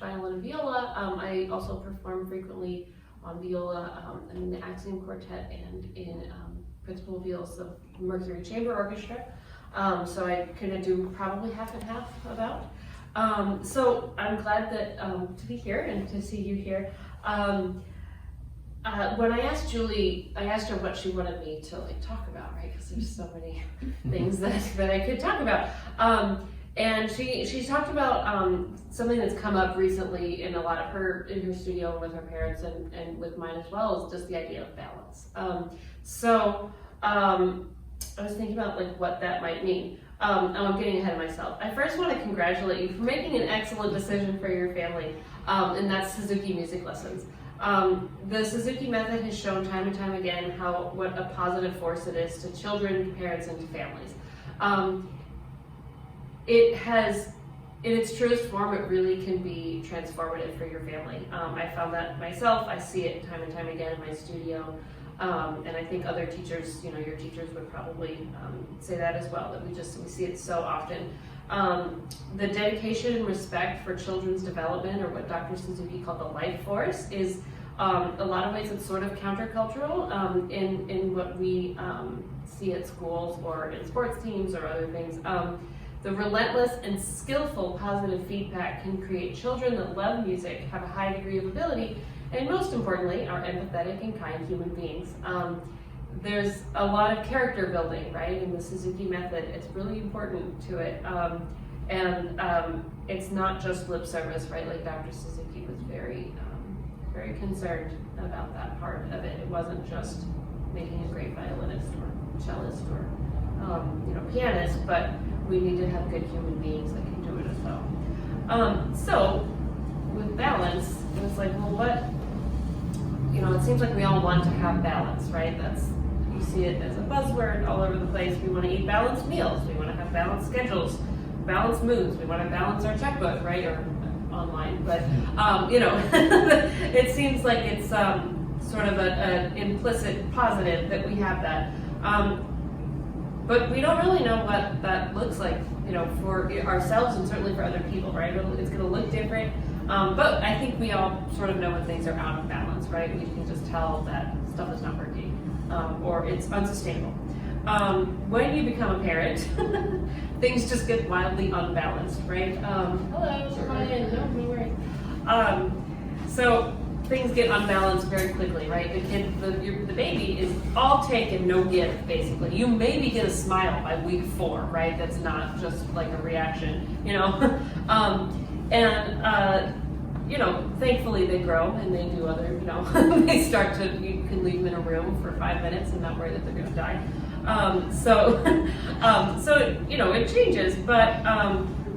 violin and viola. I also perform frequently on viola. I'm in the Axiom Quartet and in principal viols of Mercury Chamber Orchestra. So I kind of do probably half and half about. So I'm glad that to be here and to see you here. When I asked Julie, I asked her what she wanted me to talk about, right? Because there's so many things that I could talk about. And she talked about something that's come up recently in a lot of in her studio and with her parents and with mine as well, is just the idea of balance. So I was thinking about what that might mean. I'm getting ahead of myself. I first want to congratulate you for making an excellent decision for your family, and that's Suzuki music lessons. The Suzuki method has shown time and time again what a positive force it is to children, parents, and to families. It has, in its truest form, it really can be transformative for your family. I found that myself. I see it time and time again in my studio. And I think other teachers, your teachers would probably say that as well, that we see it so often. The dedication and respect for children's development, or what Dr. Suzuki called the life force, is a lot of ways it's sort of countercultural in what we see at schools or in sports teams or other things. The relentless and skillful positive feedback can create children that love music, have a high degree of ability, and most importantly, are empathetic and kind human beings. There's a lot of character building, right, in the Suzuki method. It's really important to it. And it's not just lip service, right? Like Dr. Suzuki was very concerned about that part of it. It wasn't just making a great violinist or cellist or pianist, but we need to have good human beings that can do it as well. So with balance, it was like, well, what? It seems like we all want to have balance, right? You see it as a buzzword all over the place. We want to eat balanced meals. We want to have balanced schedules, balanced moods. We want to balance our checkbook, right? Or online, but it seems like it's sort of an implicit positive that we have that. But we don't really know what that looks like, for ourselves and certainly for other people, right? It's going to look different. But I think we all sort of know when things are out of balance, right? We can just tell that stuff is not working, or it's unsustainable. When you become a parent, things just get wildly unbalanced, right? Hello, Ryan. No worries. So things get unbalanced very quickly, right? The baby is all take and no give, basically. You maybe get a smile by week 4, right? That's not just like a reaction, thankfully they grow and they do other, they start to, you can leave them in a room for 5 minutes and not worry that they're going to die. So it changes, but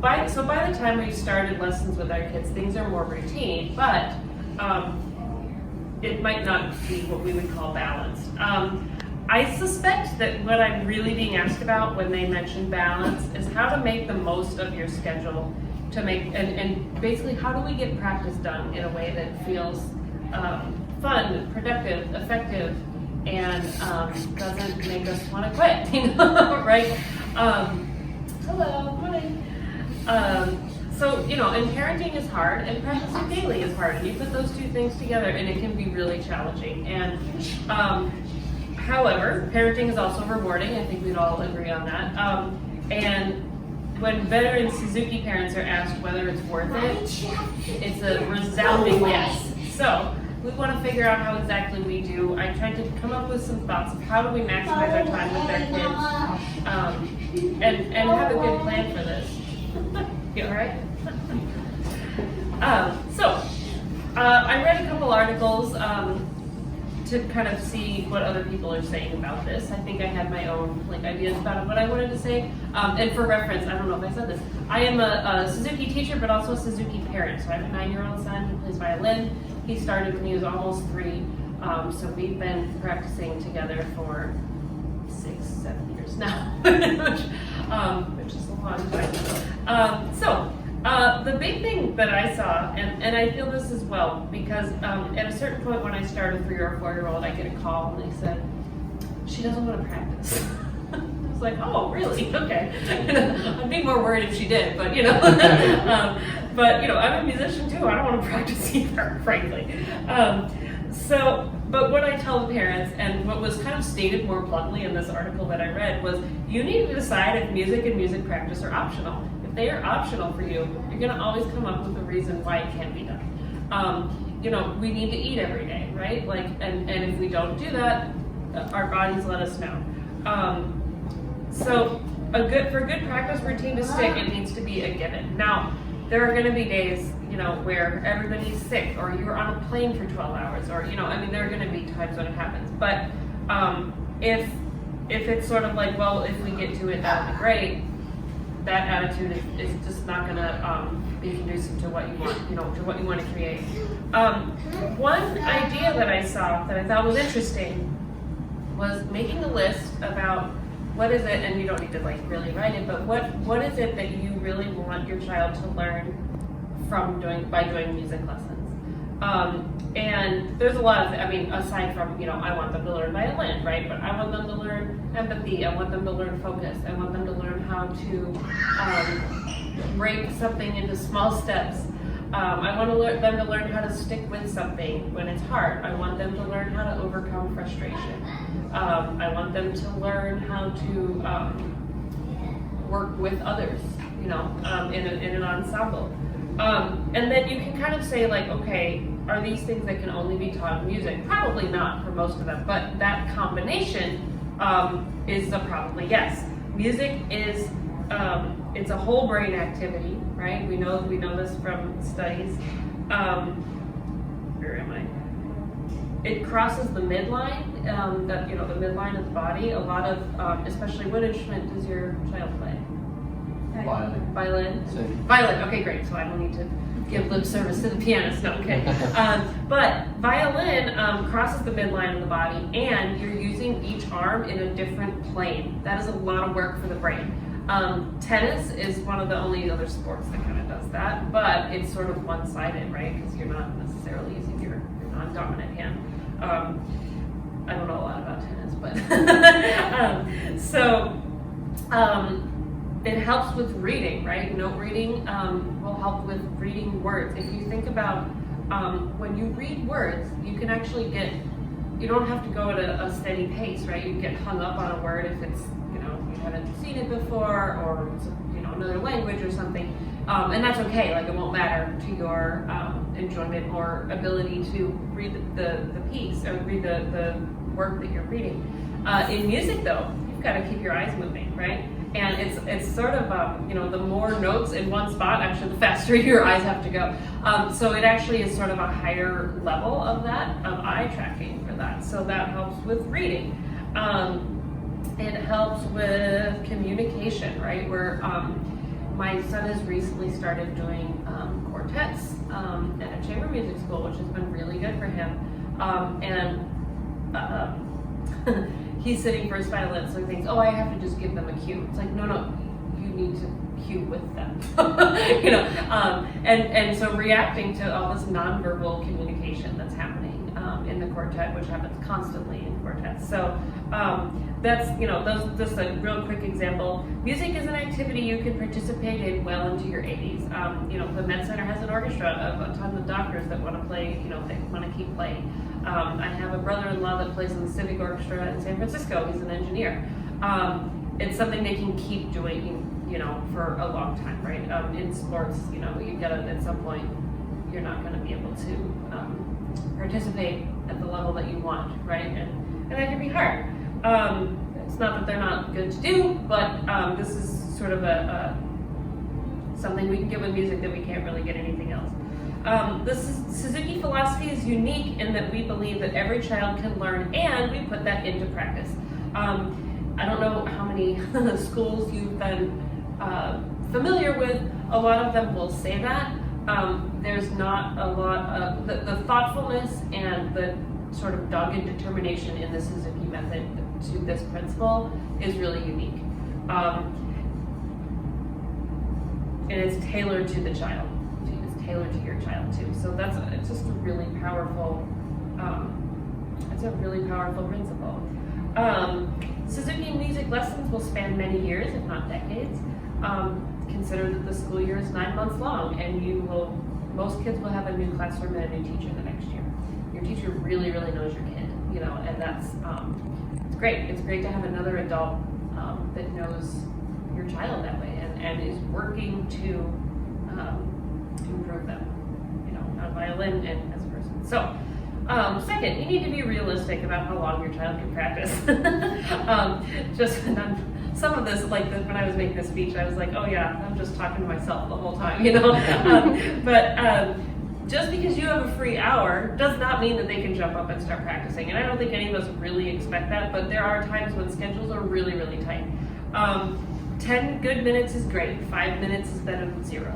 by the time we've started lessons with our kids, things are more routine, but it might not be what we would call balanced. I suspect that what I'm really being asked about when they mention balance is how to make the most of your schedule, and basically how do we get practice done in a way that feels fun, productive, effective, and doesn't make us want to quit, right? Hello, morning. So, and parenting is hard, and practicing daily is hard, and you put those two things together, and it can be really challenging. And however, parenting is also rewarding. I think we'd all agree on that. And when veteran Suzuki parents are asked whether it's worth it, it's a resounding yes. So we want to figure out how exactly we do. I tried to come up with some thoughts of how do we maximize our time with our kids, and have a good plan for this. You all right? I read a couple articles to kind of see what other people are saying about this. I think I had my own ideas about what I wanted to say. And for reference, I don't know if I said this, I am a Suzuki teacher, but also a Suzuki parent. So I have a 9-year-old son who plays violin. He started when he was almost 3. So we've been practicing together for 6-7 years now, which is a long time. The big thing that I saw, and I feel this as well, because at a certain point when I started a 3 or 4-year-old, I get a call and they said, she doesn't want to practice. I was like, oh, really? Okay. I'd be more worried if she did, but But I'm a musician too. I don't want to practice either, frankly. But what I tell the parents, and what was kind of stated more bluntly in this article that I read, was you need to decide if music and music practice are optional. If they are optional for you, you're going to always come up with a reason why it can't be done. We need to eat every day, right? And if we don't do that, our bodies let us know. So for a good practice routine to stick, it needs to be a given. Now, there are going to be days, where everybody's sick, or you're on a plane for 12 hours, or, there are going to be times when it happens. But if it's sort of like, well, if we get to it, that'll be great, that attitude is just not going to be conducive to what you want, to what you want to create. One idea that I saw that I thought was interesting was making a list about what is it, and you don't need to really write it, but what is it that you really want your child to learn by doing music lessons? And there's a lot of, aside from, I want them to learn violin, right? But I want them to learn empathy. I want them to learn focus. I want them to learn how to break something into small steps. I want them to learn how to stick with something when it's hard. I want them to learn how to overcome frustration. I want them to learn how to work with others, in an ensemble. And then you can kind of say okay, are these things that can only be taught in music? Probably not for most of them, but that combination is a probably yes. Music is it's a whole brain activity, right? We know this from studies. Where am I? It crosses the midline, the midline of the body. A lot of, especially, what instrument does your child play? Violin. Violin. Okay, great. So I don't need to give lip service to the pianist. No, okay. But violin crosses the midline of the body, and you're using each arm in a different plane. That is a lot of work for the brain. Tennis is one of the only other sports that kind of does that, but it's sort of one-sided, right? Because you're not necessarily using your non-dominant hand. I don't know a lot about tennis, but it helps with reading, right? Note reading will help with reading words. If you think about when you read words, you can actually you don't have to go at a steady pace, right? You get hung up on a word if it's, you haven't seen it before, or it's, another language or something. And that's okay, it won't matter to your enjoyment or ability to read the piece or read the work that you're reading. In music though, you've got to keep your eyes moving, right? And it's sort of, the more notes in one spot, actually the faster your eyes have to go. So it actually is sort of a higher level of eye tracking for that. So that helps with reading. It helps with communication, right? Where my son has recently started doing quartets at a chamber music school, which has been really good for him. He's sitting for his violin, so he thinks, I have to just give them a cue. It's like, no, you need to cue with them. And so reacting to all this nonverbal communication that's happening in the quartet, which happens constantly in quartets. So that's, just a real quick example. Music is an activity you can participate in well into your 80s. The Med Center has an orchestra of a ton of doctors that want to play, they want to keep playing. I have a brother-in-law that plays in the Civic Orchestra in San Francisco. He's an engineer. It's something they can keep doing, for a long time, right? In sports, you gotta, at some point, you're not gonna be able to participate at the level that you want, right? And that can be hard. It's not that they're not good to do, but this is sort of something we can get with music that we can't really get anything else. Suzuki philosophy is unique in that we believe that every child can learn, and we put that into practice. I don't know how many schools you've been familiar with. A lot of them will say that. There's not a lot of the thoughtfulness and the sort of dogged determination in the Suzuki method to this principle is really unique. And it's tailored to the child. It's tailored to your child too. So it's just a really powerful, principle. Suzuki music lessons will span many years, if not decades. consider that the school year is 9 months long, and most kids will have a new classroom and a new teacher the next year. Your teacher really, really knows your kid, and that's, it's great. It's great to have another adult that knows your child that way and is working to improve them, on violin and as a person. So, second, you need to be realistic about how long your child can practice. Some of this, like when I was making this speech, I was like, oh yeah, I'm just talking to myself the whole time, But just because you have a free hour does not mean that they can jump up and start practicing. And I don't think any of us really expect that, but there are times when schedules are really, really tight. 10 good minutes is great. 5 minutes is better than 0.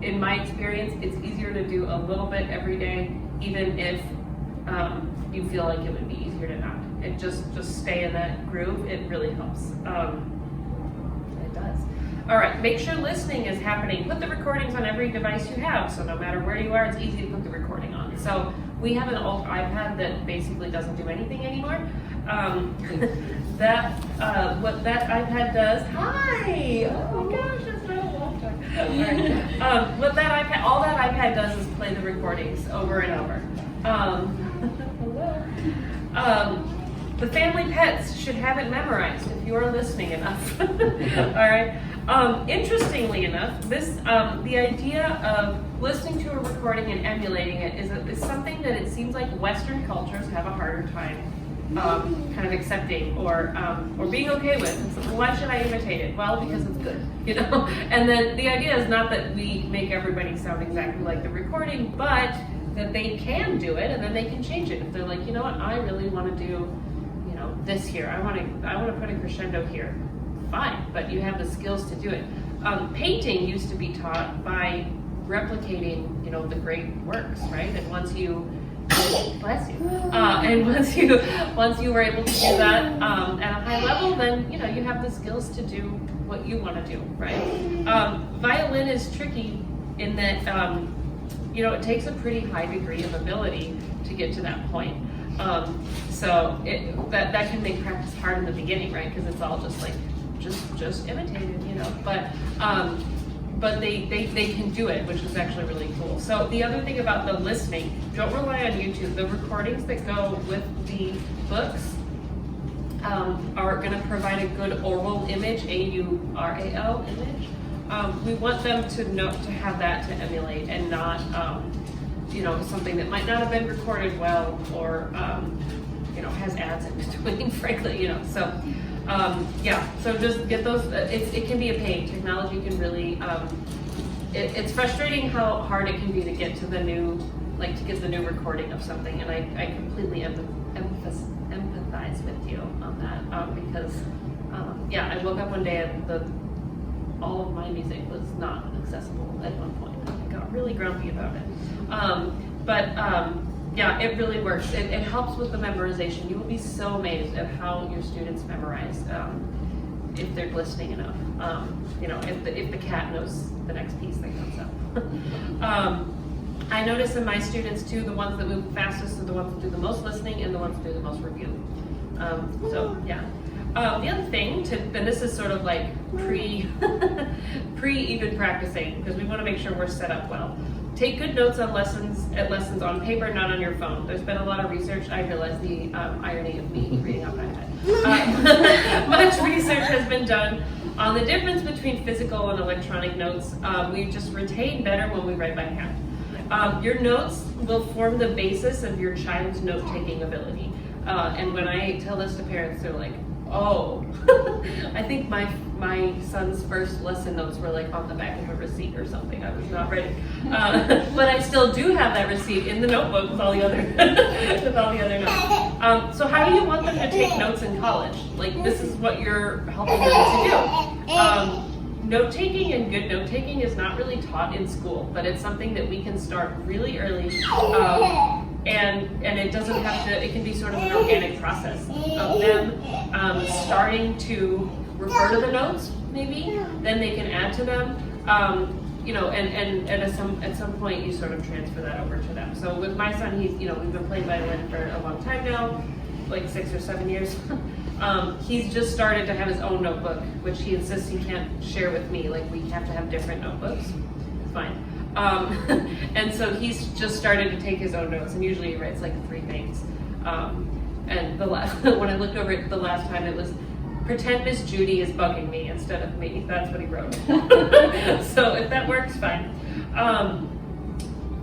In my experience, it's easier to do a little bit every day, even if you feel like it would be easier to not. It just stay in that groove. It really helps. It does. All right, make sure listening is happening. Put the recordings on every device you have, so no matter where you are, it's easy to put the recording on. So we have an old iPad that basically doesn't do anything anymore. What that iPad does, hi! Oh my gosh, that's been a long time. All right. All that iPad does is play the recordings over and over. Hello. The family pets should have it memorized if you are listening enough. All right. Interestingly enough, the idea of listening to a recording and emulating it is something that it seems like Western cultures have a harder time kind of accepting or being okay with. Why should I imitate it? Well, because it's good, And then the idea is not that we make everybody sound exactly like the recording, but that they can do it and then they can change it. If they're like, you know what, I really want to do, this here. I want to put a crescendo here. Fine, but you have the skills to do it. Painting used to be taught by replicating, the great works, right? And once you, bless you, and once you were able to do that at a high level, then you have the skills to do what you want to do, right? Violin is tricky in that it takes a pretty high degree of ability to get to that point. So that can make practice hard in the beginning, right? Because it's all just like just imitated, But they can do it, which is actually really cool. So the other thing about the listening, don't rely on YouTube. The recordings that go with the books are going to provide a good oral image, AURAL image. We want them to have that to emulate and not something that might not have been recorded well or has ads in between, frankly, So so just get those. It can be a pain. Technology can really. It's frustrating how hard it can be to get to the new recording of something, and I completely empathize with you on that because I woke up one day and all of my music was not accessible at one point. I got really grumpy about it. It really works. It helps with the memorization. You will be so amazed at how your students memorize if they're listening enough. If the cat knows the next piece that comes up. I notice in my students too, the ones that move fastest are the ones that do the most listening and the ones that do the most review. The other thing, and this is sort of like pre even practicing, because we want to make sure we're set up well. Take good notes on lessons on paper, not on your phone. There's been a lot of research. I realize the irony of me reading off my head. Much research has been done on the difference between physical and electronic notes. We just retain better when we write by hand. Your notes will form the basis of your child's note-taking ability. And when I tell this to parents, they're like, oh, I think my son's first lesson notes were like on the back of a receipt or something. I was not ready. But I still do have that receipt in the notebook with all the other notes. So how do you want them to take notes in college? Like, this is what you're helping them to do. Note-taking and good note-taking is not really taught in school, but it's something that we can start really early. And it doesn't have to, it can be sort of an organic process of them starting to refer to the notes, maybe, then they can add to them, and at some point you sort of transfer that over to them. So with my son, we've been playing violin for a long time now, like 6 or 7 years. He's just started to have his own notebook, which he insists he can't share with me. Like, we have to have different notebooks. It's fine. And so he's just started to take his own notes, and usually he writes like 3 things. And when I looked over it the last time, it was, pretend Miss Judy is bugging me instead of me. That's what he wrote. So if that works, fine.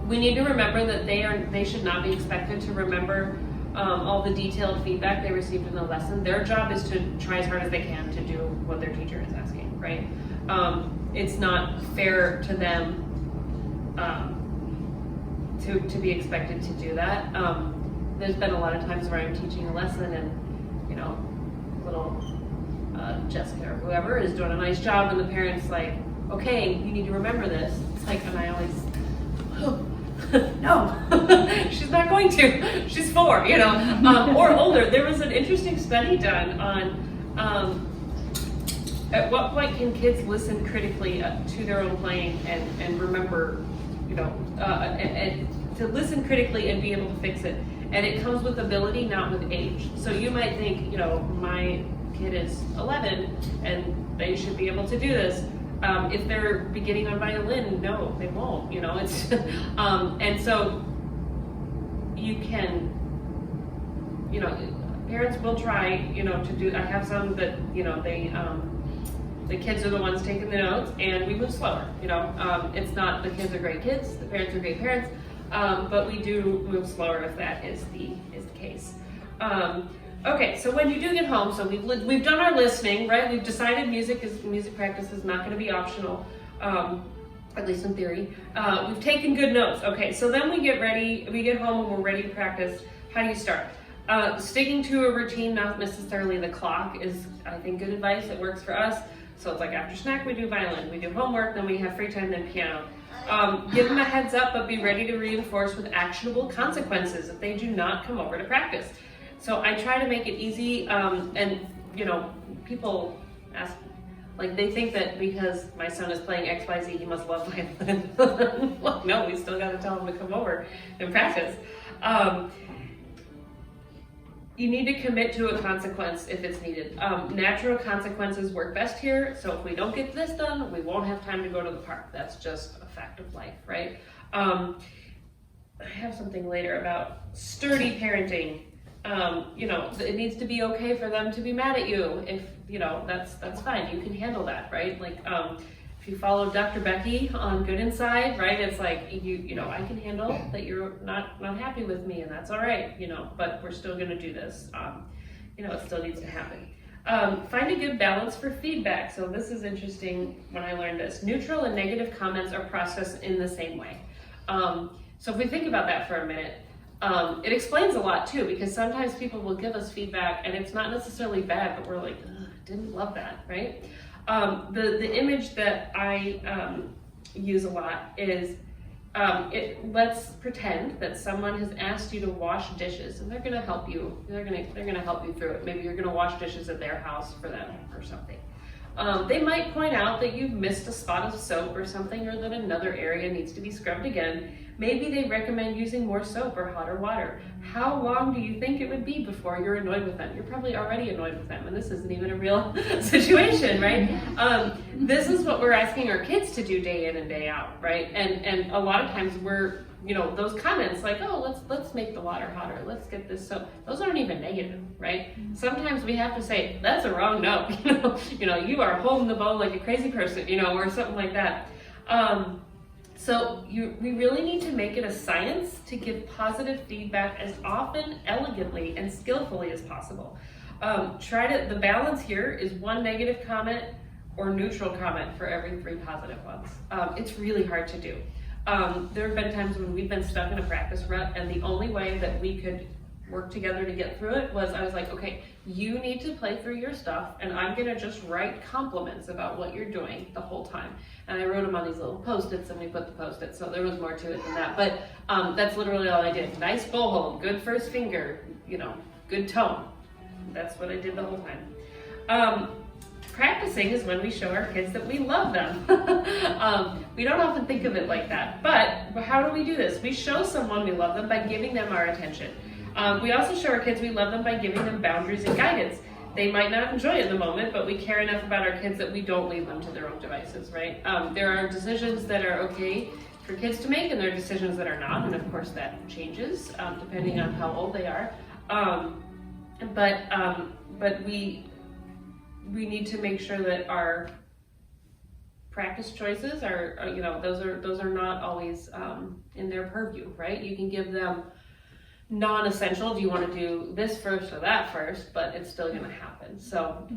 We need to remember that they should not be expected to remember all the detailed feedback they received in the lesson. Their job is to try as hard as they can to do what their teacher is asking, right? It's not fair to them to be expected to do that. There's been a lot of times where I'm teaching a lesson and, you know, little Jessica or whoever is doing a nice job, and the parent's like, okay, you need to remember this. It's like, and I always, no, she's not going to. She's 4, you know, or older. There was an interesting study done on at what point can kids listen critically to their own playing and remember, you know, and to listen critically and be able to fix it. And it comes with ability, not with age. So you might think, you know, my kid is 11 and they should be able to do this. If they're beginning on violin, no, they won't, you know, it's, and so you can, you know, parents will try, you know, to do, I have some that, you know, the kids are the ones taking the notes and we move slower, you know, it's not, the kids are great kids, the parents are great parents, but we do move slower if that is the case. Okay, so when you do get home, so we've done our listening, right? We've decided music practice is not going to be optional, at least in theory. We've taken good notes. Okay, so then we get ready, we get home and we're ready to practice. How do you start? Sticking to a routine, not necessarily the clock, is, I think, good advice. It works for us. So it's like after snack, we do violin, we do homework, then we have free time, then piano. Give them a heads up, but be ready to reinforce with actionable consequences if they do not come over to practice. So I try to make it easy, and you know, people ask, like they think that because my son is playing XYZ, he must love violin. Well, no, we still got to tell him to come over and practice. You need to commit to a consequence if it's needed. Natural consequences work best here, so if we don't get this done, we won't have time to go to the park. That's just a fact of life, right? I have something later about sturdy parenting. You know, it needs to be okay for them to be mad at you. If, you know, that's fine. You can handle that, right? Like, if you follow Dr. Becky on Good Inside, right? It's like, you know, I can handle that you're not happy with me, and that's all right, you know, but we're still going to do this. You know, it still needs to happen. Find a good balance for feedback. So this is interesting when I learned this. Neutral and negative comments are processed in the same way. So if we think about that for a minute, it explains a lot too, because sometimes people will give us feedback and it's not necessarily bad, but we're like, didn't love that, right? The image that I use a lot is, let's pretend that someone has asked you to wash dishes and they're gonna help you. They're gonna help you through it. Maybe you're gonna wash dishes at their house for them or something. They might point out that you've missed a spot of soap or something, or that another area needs to be scrubbed again. Maybe they recommend using more soap or hotter water. How long do you think it would be before you're annoyed with them? You're probably already annoyed with them, and this isn't even a real situation, right? This is what we're asking our kids to do day in and day out, right? And a lot of times we're, you know, those comments like, oh, let's make the water hotter, let's get this soap. Those aren't even negative, right? Sometimes we have to say, that's a wrong note, you know, you are holding the bowl like a crazy person, you know, or something like that. So we really need to make it a science to give positive feedback as often, elegantly, and skillfully as possible. The balance here is 1 negative comment or neutral comment for every 3 positive ones. It's really hard to do. There have been times when we've been stuck in a practice rut, and the only way that we could work together to get through it was I was like, okay, you need to play through your stuff, and I'm gonna just write compliments about what you're doing the whole time. And I wrote them on these little Post-its, and we put the Post-its, so there was more to it than that. But that's literally all I did. Nice bow hold, good first finger, you know, good tone. That's what I did the whole time. Practicing is when we show our kids that we love them. We don't often think of it like that, but how do we do this? We show someone we love them by giving them our attention. We also show our kids we love them by giving them boundaries and guidance. they might not enjoy it in the moment, but we care enough about our kids that we don't leave them to their own devices, right? There are decisions that are okay for kids to make, and there are decisions that are not, and of course that changes depending on how old they are. But we need to make sure that our practice choices are those are not always in their purview, right? You can give them non-essential, do you want to do this first or that first, but it's still going to happen. So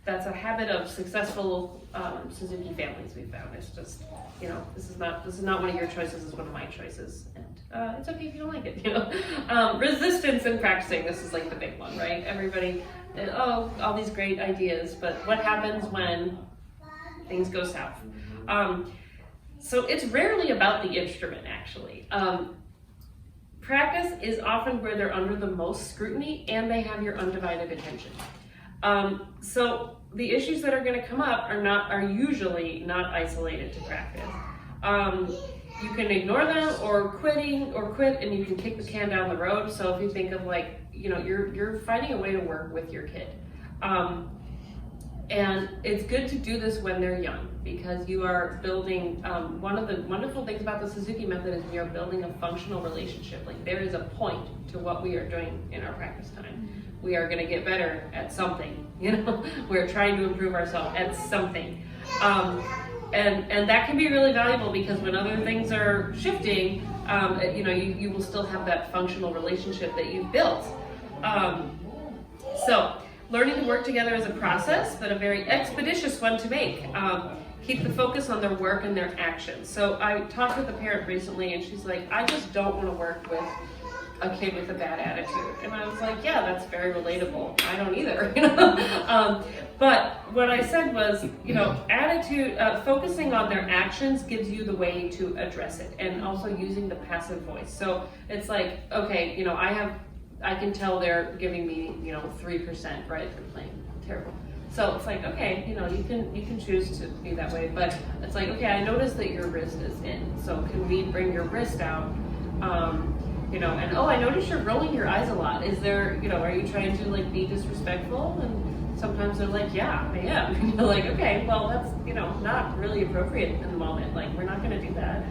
that's a habit of successful Suzuki families we've found. It's just, this is not one of your choices, it's one of my choices, and it's okay if you don't like it. Resistance in practicing, this is like the big one, right? Everybody, all these great ideas, but what happens when things go south? So it's rarely about the instrument, actually. Practice is often where they're under the most scrutiny and they have your undivided attention. So the issues that are going to come up are usually not isolated to practice. You can ignore them or quit, and you can kick the can down the road. So if you think of you're finding a way to work with your kid. And it's good to do this when they're young, because you are building, one of the wonderful things about the Suzuki method is we are building a functional relationship. Like, there is a point to what we are doing in our practice time. We are going to get better at something, we're trying to improve ourselves at something. And that can be really valuable, because when other things are shifting, you will still have that functional relationship that you've built. So learning to work together is a process, but a very expeditious one to make. Keep the focus on their work and their actions. So I talked with a parent recently, and she's like, I just don't want to work with a kid with a bad attitude. And I was like, yeah, that's very relatable. I don't either. But what I said was, attitude, focusing on their actions gives you the way to address it, and also using the passive voice. So it's like, okay, I can tell they're giving me, 3%, right? They're playing terrible. So it's like, okay, you can choose to be that way, but it's like, okay, I noticed that your wrist is in, so can we bring your wrist out? And I noticed you're rolling your eyes a lot. Is there, are you trying to be disrespectful? And sometimes they're like, yeah, I am. You're like, okay, well, that's, not really appropriate in the moment. Like, we're not going to do that.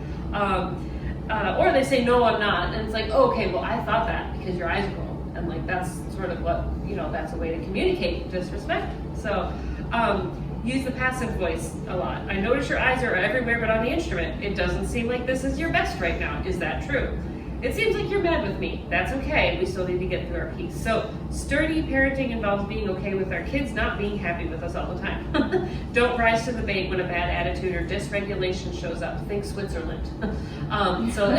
Or they say, no, I'm not. And it's like, oh, okay, well, I thought that because your eyes roll. And that's sort of what, that's a way to communicate disrespect. So use the passive voice a lot. I notice your eyes are everywhere but on the instrument. It doesn't seem like this is your best right now. Is that true? It seems like you're mad with me. That's okay. We still need to get through our piece. So sturdy parenting involves being okay with our kids not being happy with us all the time. Don't rise to the bait when a bad attitude or dysregulation shows up. Think Switzerland. So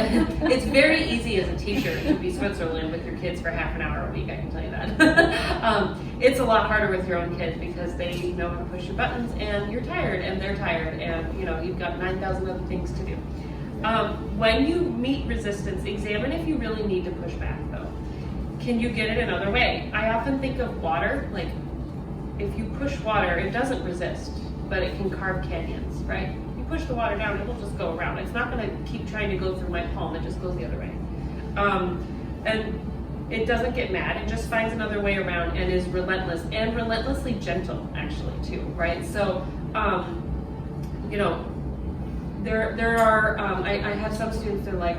it's very easy as a teacher to be Switzerland with your kids for half an hour a week, I can tell you that. It's a lot harder with your own kids, because they know how to push your buttons, and you're tired and they're tired, and you've got 9,000 other things to do. When you meet resistance, examine if you really need to push back, though. Can you get it another way? I often think of water, like if you push water, it doesn't resist, but it can carve canyons, right? You push the water down, it'll just go around. It's not going to keep trying to go through my palm, it just goes the other way. And it doesn't get mad, it just finds another way around and is relentless, and relentlessly gentle, actually, too, right? So, there are, I have some students that are like,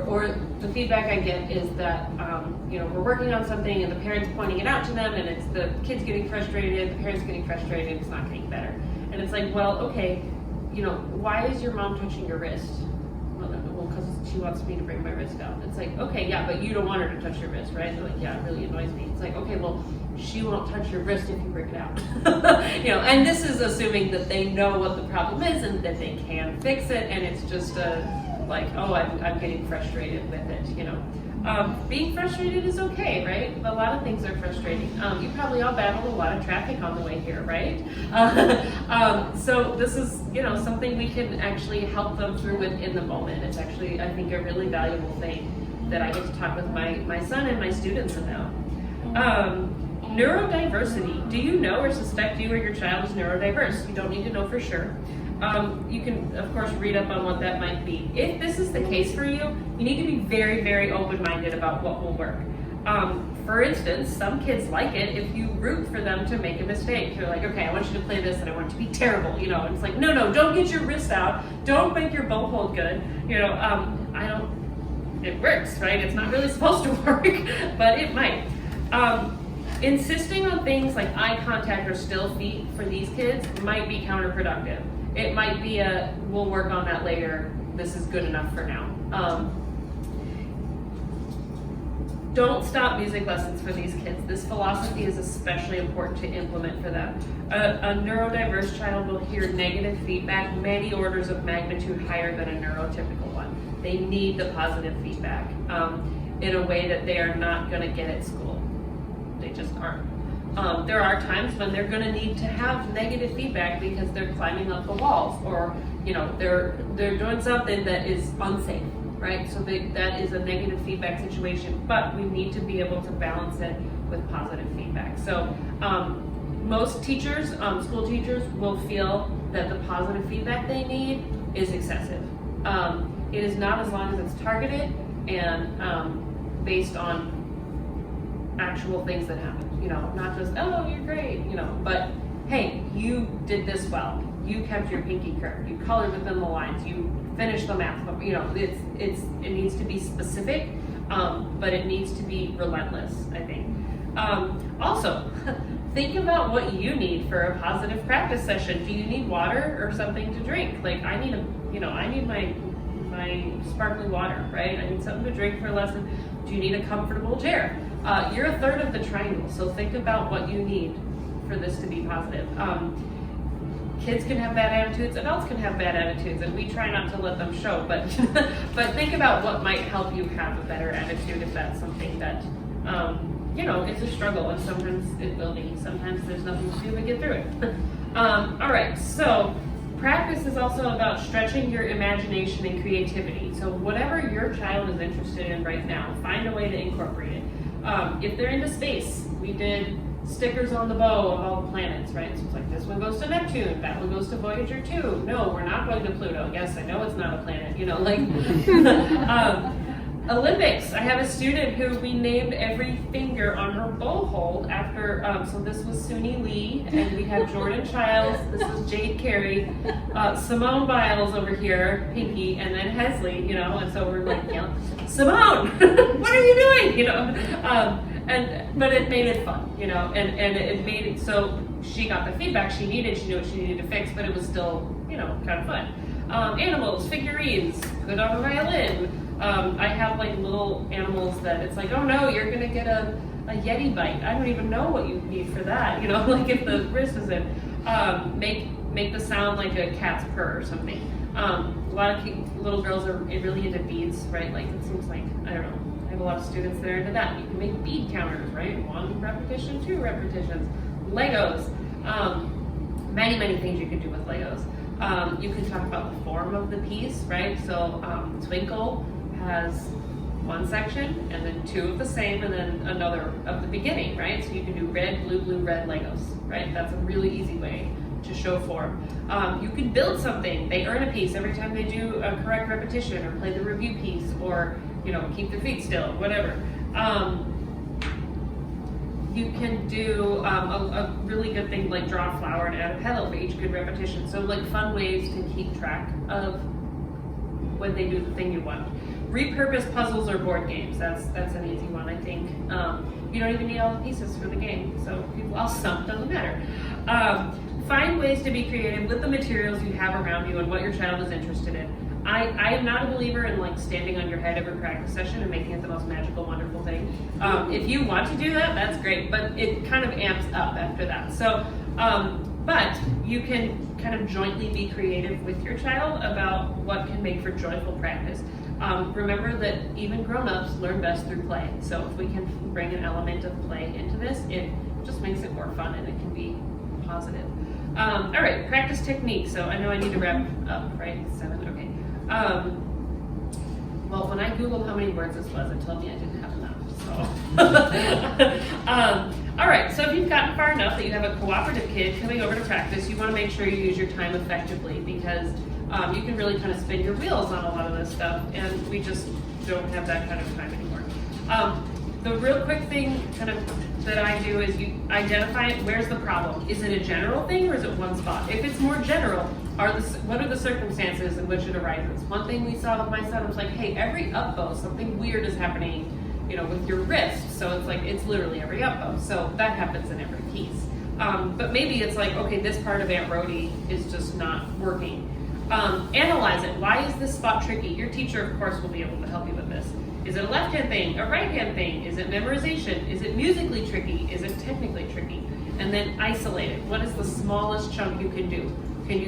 or the feedback I get is that, we're working on something and the parent's pointing it out to them, and it's the kid's getting frustrated, the parent's getting frustrated, it's not getting better. And it's like, well, okay, why is your mom touching your wrist? Well, because she wants me to bring my wrist down. It's like, okay, yeah, but you don't want her to touch your wrist, right? They're like, yeah, it really annoys me. It's like, okay, well, she won't touch your wrist if you bring it out. And this is assuming that they know what the problem is and that they can fix it, and it's just I'm getting frustrated with it, Being frustrated is okay, right? A lot of things are frustrating. You probably all battled a lot of traffic on the way here, right? So this is, something we can actually help them through with in the moment. It's actually, I think, a really valuable thing that I get to talk with my son and my students about. Neurodiversity. Do you know or suspect you or your child is neurodiverse? You don't need to know for sure. You can, of course, read up on what that might be. If this is the case for you, you need to be very, very open-minded about what will work. For instance, some kids like it if you root for them to make a mistake. You're like, okay, I want you to play this and I want it to be terrible, you know, and it's like, no, don't get your wrist out, don't make your bow hold good, you know, it works, right? It's not really supposed to work, but it might. Insisting on things like eye contact or still feet for these kids might be counterproductive. It might be we'll work on that later, this is good enough for now. Don't stop music lessons for these kids. This philosophy is especially important to implement for them. A neurodiverse child will hear negative feedback many orders of magnitude higher than a neurotypical one. They need the positive feedback in a way that they are not going to get at school. They just aren't. There are times when they're going to need to have negative feedback because they're climbing up the walls, or you know they're doing something that is unsafe. Right, so that is a negative feedback situation, but we need to be able to balance it with positive feedback. So most teachers, school teachers, will feel that the positive feedback they need is excessive. It is not as long as it's targeted and based on actual things that happen. You know, not just, oh, you're great, you know, but hey, you did this well. You kept your pinky curved. You colored within the lines. You finished the math. You know, it needs to be specific, but it needs to be relentless, I think. Also, think about what you need for a positive practice session. Do you need water or something to drink? Like I need my sparkling water, right? I need something to drink for a lesson. Do you need a comfortable chair? You're a third of the triangle, so think about what you need for this to be positive. Kids can have bad attitudes, adults can have bad attitudes, and we try not to let them show, but but think about what might help you have a better attitude if that's something that, you know, it's a struggle, and sometimes it will be. Sometimes there's nothing to do but get through it. All right, so practice is also about stretching your imagination and creativity. So whatever your child is interested in right now, find a way to incorporate it. If they're into space, we did stickers on the bow of all the planets, right? So it's like this one goes to Neptune, that one goes to Voyager 2. No, we're not going to Pluto. Yes, I know it's not a planet, you know, like Olympics. I have a student who we named every finger on her bow hold after, so this was Suni Lee, and we have Jordan Childs, this is Jade Carey, Simone Biles over here, Pinky, and then Hesley, you know, and so we're like, yeah, Simone, what are you doing, you know? But it made it fun, you know, and it made it so she got the feedback she needed, she knew what she needed to fix, but it was still, you know, kind of fun. Animals, figurines, put on a violin. I have like little animals that it's like, oh no, you're gonna get a Yeti bite. I don't even know what you need for that, you know, like if the wrist is in. Make the sound like a cat's purr or something. A lot of little girls are really into beads, right? Like it seems like, I don't know. I have a lot of students that are into that. You can make bead counters, right? 1 repetition, 2 repetitions. Legos. Many things you can do with Legos. You can talk about the form of the piece, right? So Twinkle has 1 section and then 2 of the same and then another of the beginning, right? So you can do red, blue, red Legos, right? That's a really easy way to show form. You can build something. They earn a piece every time they do a correct repetition or play the review piece or, you know, keep their feet still, whatever. You can do a really good thing like draw a flower and add a petal for each good repetition. So like fun ways to keep track of when they do the thing you want. Repurpose puzzles or board games. That's an easy one, I think. You don't even need all the pieces for the game, so if you've lost some, doesn't matter. Find ways to be creative with the materials you have around you and what your child is interested in. I am not a believer in like standing on your head every practice session and making it the most magical, wonderful thing. If you want to do that, that's great, but it kind of amps up after that. So, but you can kind of jointly be creative with your child about what can make for joyful practice. Remember that even grown-ups learn best through play. So if we can bring an element of play into this, it just makes it more fun and it can be positive. All right, practice technique. So I know I need to wrap up, right? 7, okay. Well, when I Googled how many words this was, it told me I didn't have enough, so. All right, so if you've gotten far enough that you have a cooperative kid coming over to practice, you want to make sure you use your time effectively because you can really kind of spin your wheels on a lot of this stuff, and we just don't have that kind of time anymore. the real quick thing kind of that I do is you identify where's the problem. Is it a general thing or is it one spot? If it's more general, what are the circumstances in which it arises? One thing we saw with my son was like, hey, every up bow, something weird is happening, with your wrist. So it's like, it's literally every up bow. So that happens in every piece. But maybe it's like, okay, this part of Aunt Rhody is just not working. Analyze it. Why is this spot tricky? Your teacher, of course, will be able to help you with this. Is it a left-hand thing, a right-hand thing? Is it memorization? Is it musically tricky? Is it technically tricky? And then isolate it. What is the smallest chunk you can do? Can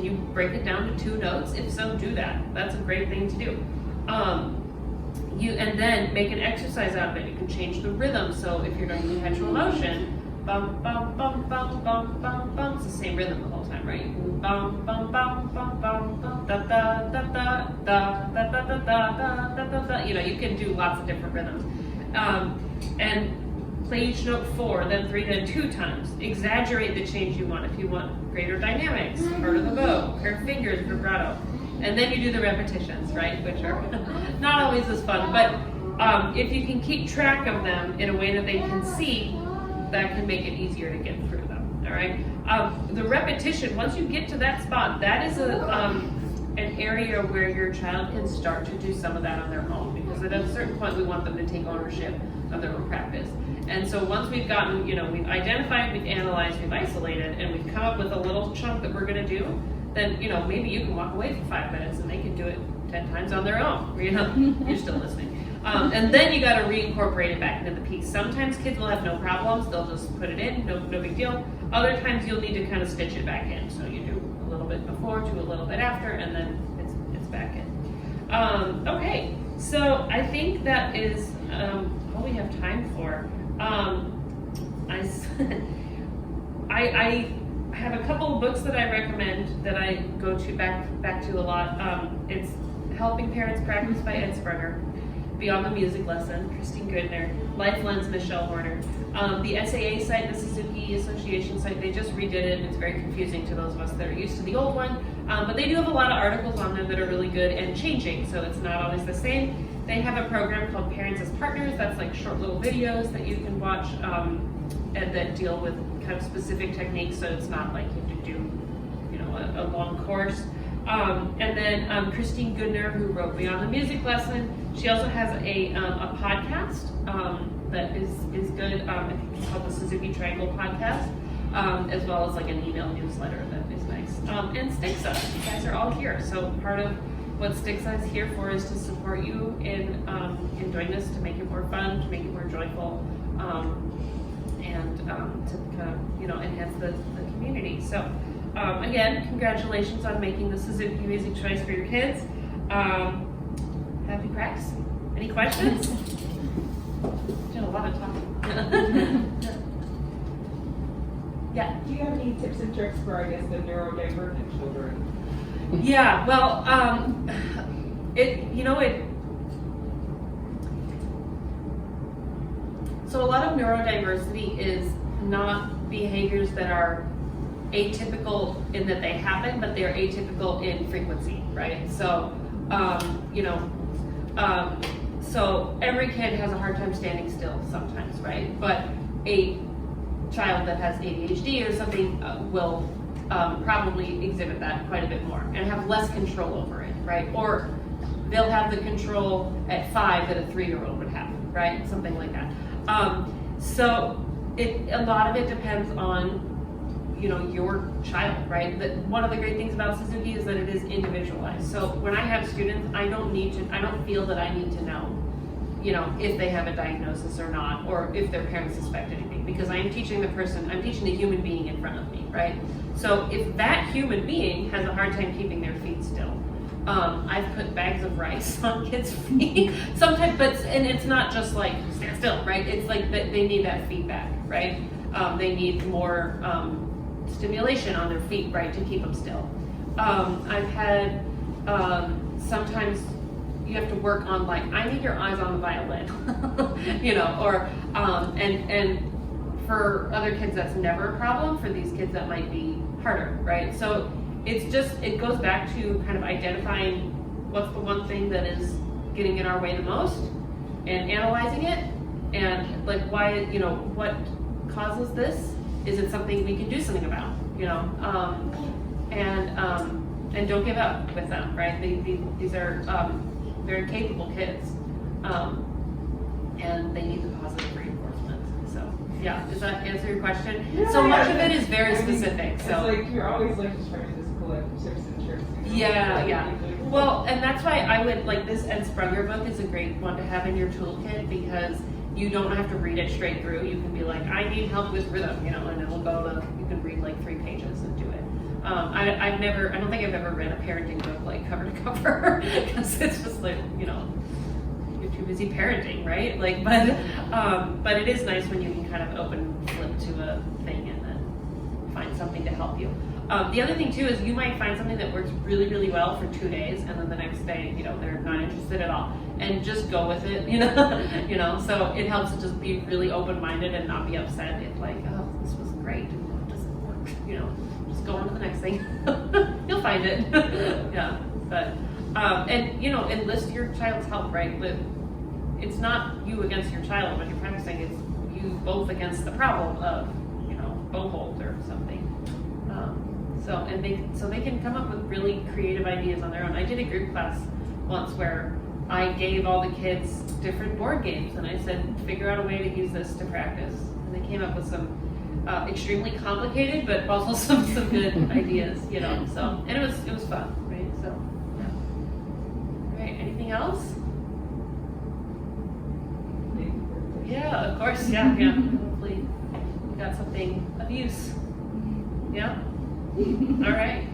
you break it down to 2 notes? If so, do that. That's a great thing to do. And then make an exercise out of it. You can change the rhythm. So if you're doing perpetual motion, bum, bum, bum, bum, bum, bum, bum. It's the same rhythm the whole time, right? Bum, bum, bum, bum, bum, bum, da, da, da, da, da, da, da, da, da, da, da, da. You can do lots of different rhythms. And play each note 4, then 3, then 2 times. Exaggerate the change you want. If you want greater dynamics, part of the bow, curved fingers, vibrato. And then you do the repetitions, right? Which are not always as fun. But if you can keep track of them in a way that they can see, that can make it easier to get through them, all right? The repetition, once you get to that spot, that is an area where your child can start to do some of that on their own, because at a certain point we want them to take ownership of their own practice. And so once we've gotten, we've identified, we've analyzed, we've isolated, and we've come up with a little chunk that we're gonna do, then, maybe you can walk away for 5 minutes and they can do it 10 times on their own, you're still listening. And then you got to reincorporate it back into the piece. Sometimes kids will have no problems; they'll just put it in, no big deal. Other times you'll need to kind of stitch it back in. So you do a little bit before to a little bit after, and then it's back in. Okay, so I think that is all we have time for. I have a couple of books that I recommend that I go to back to a lot. It's Helping Parents Practice by Ed Sprunger. Beyond the Music Lesson, Christine Goodner, Life Lens, Michelle Horner. The SAA site, the Suzuki Association site, they just redid it, and it's very confusing to those of us that are used to the old one. But they do have a lot of articles on there that are really good and changing, so it's not always the same. They have a program called Parents as Partners. That's like short little videos that you can watch and that deal with kind of specific techniques, so it's not like you have to do a long course. And then Christine Goodner, who wrote Beyond the Music Lesson, she also has a podcast that is good. I think it's called the Suzuki Triangle Podcast, as well as like an email newsletter that is nice. And STXSA, you guys are all here. So part of what STXSA is here for is to support you in doing this, to make it more fun, to make it more joyful, and to kind of enhance the community. So. Again, congratulations on making the Suzuki music choice for your kids. Happy practice. Any questions? Did a lot of talking. Yeah. Do you have any tips and tricks for, I guess, the neurodivergent children? Yeah. Well, So a lot of neurodiversity is not behaviors that are atypical in that they happen, but they're atypical in frequency, right? So, so every kid has a hard time standing still sometimes, right? But a child that has ADHD or something will probably exhibit that quite a bit more and have less control over it, right? Or they'll have the control at 5 that a 3-year-old would have, right? Something like that. So a lot of it depends on your child, right? One of the great things about Suzuki is that it is individualized. So when I have students, I don't feel that I need to know, if they have a diagnosis or not, or if their parents suspect anything, because I'm teaching the human being in front of me, right? So if that human being has a hard time keeping their feet still, I've put bags of rice on kids' feet sometimes, and it's not just like stand still, right? It's like that they need that feedback, right? They need more stimulation on their feet, right, to keep them still. I've had sometimes you have to work on like, I need your eyes on the violin, or and for other kids that's never a problem. For these kids that might be harder, right? So it goes back to kind of identifying what's the one thing that is getting in our way the most and analyzing it And like, why, you know, what causes this? Is it something we can do something about, you know? And don't give up with them, right? These are very capable kids, and they need the positive reinforcement. So, yeah, does that answer your question? Yeah, so much of it is very specific. It's So like you're always like just trying to just collect tips and tricks. You know? yeah. Well, and that's why I would like this Ed Sprunger book is a great one to have in your toolkit, because you don't have to read it straight through. You can be like, I need help with rhythm, you know, and it'll go to, you can read like 3 pages and do it. I don't think I've ever read a parenting book like cover to cover, because it's just like, you know, you're too busy parenting, right? Like, but it is nice when you can kind of flip to a thing and then find something to help you. The other thing too is you might find something that works really, really well for 2 days, and then the next day, you know, they're not interested at all, and just go with it, you know, you know. So it helps to just be really open-minded and not be upset if like, oh, this was great, and it doesn't work, you know. Just go on to the next thing. You'll find it. Yeah, but and you know, enlist your child's help, right? It's not you against your child when you're practicing; it's you both against the problem of, you know, bohold or something. So they can come up with really creative ideas on their own. I did a group class once where I gave all the kids different board games, and I said, figure out a way to use this to practice. And they came up with some extremely complicated, but also some good ideas, you know. So, and it was fun, right? So, yeah. All right. Anything else? Yeah, of course. Yeah. Hopefully, we got something of use. Yeah. All right.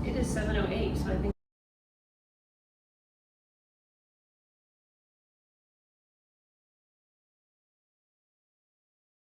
It is 7:08, so I think.